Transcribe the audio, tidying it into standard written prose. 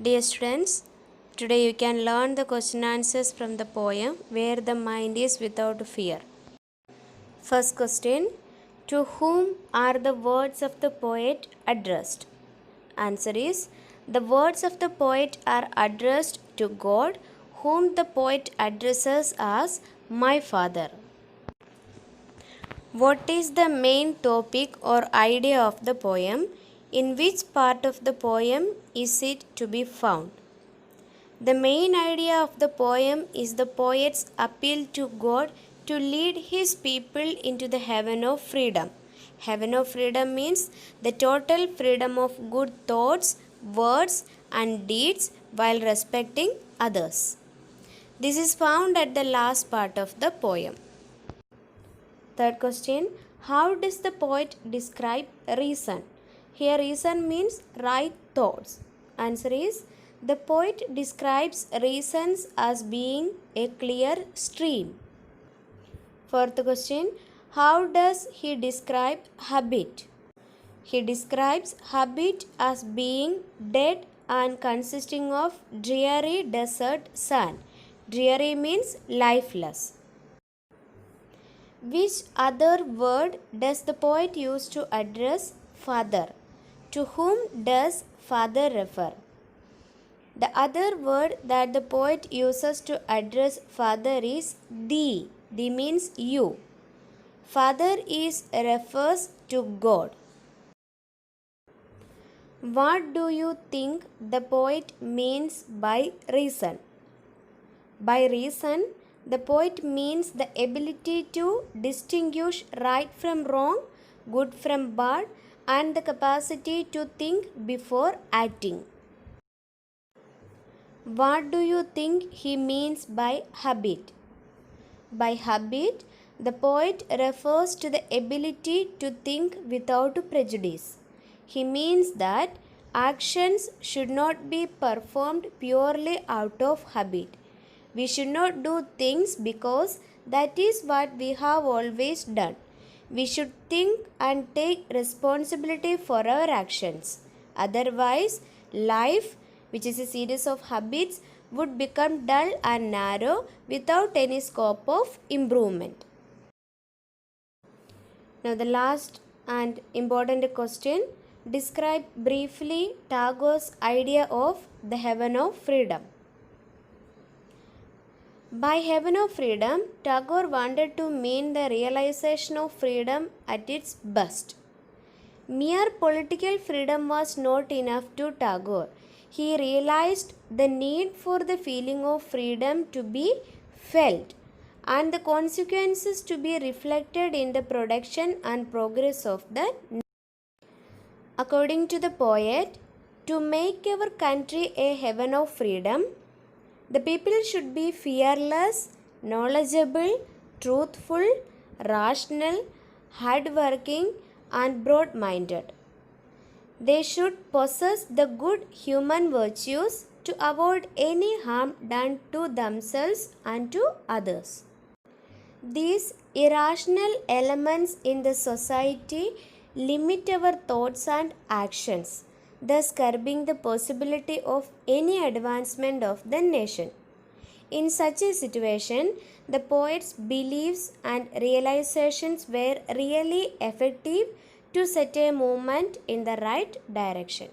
Dear students, today you can learn the question answers from the poem Where the Mind is Without Fear. First question: To whom are the words of the poet addressed? Answer is: the words of the poet are addressed to God, whom the poet addresses as my Father. What is the main topic or idea of the poem? In which part of the poem is it to be found? The main idea of the poem is the poet's appeal to God to lead his people into the heaven of freedom. Heaven of freedom means the total freedom of good thoughts, words, and deeds while respecting others. This is found at the last part of the poem. Third question: how does the poet describe reason? Here, reason means right thoughts. Answer is: the poet describes reasons as being a clear stream. Fourth question: how does he describe habit? He describes habit as being dead and consisting of dreary desert sand. Dreary means lifeless. Which other word does the poet use to address Father? To whom does Father refer? The other word that the poet uses to address Father is thee. Thee means you. Father refers to God. What do you think the poet means by reason? By reason, the poet means the ability to distinguish right from wrong, good from bad, and the capacity to think before acting. What do you think he means by habit? By habit, the poet refers to the ability to think without prejudice. He means that actions should not be performed purely out of habit. We should not do things because that is what we have always done. We should think and take responsibility for our actions. Otherwise, life, which is a series of habits, would become dull and narrow without any scope of improvement. Now, the last and important question: describe briefly Tagore's idea of the heaven of freedom. By heaven of freedom, Tagore wanted to mean the realization of freedom at its best. Mere political freedom was not enough to Tagore. He realized the need for the feeling of freedom to be felt and the consequences to be reflected in the production and progress of the nation. According to the poet, to make our country a heaven of freedom, the people should be fearless, knowledgeable, truthful, rational, hardworking, and broad minded. They should possess the good human virtues to avoid any harm done to themselves and to others. These irrational elements in the society limit our thoughts and actions, thus curbing the possibility of any advancement of the nation. In such a situation, the poet's beliefs and realizations were really effective to set a movement in the right direction.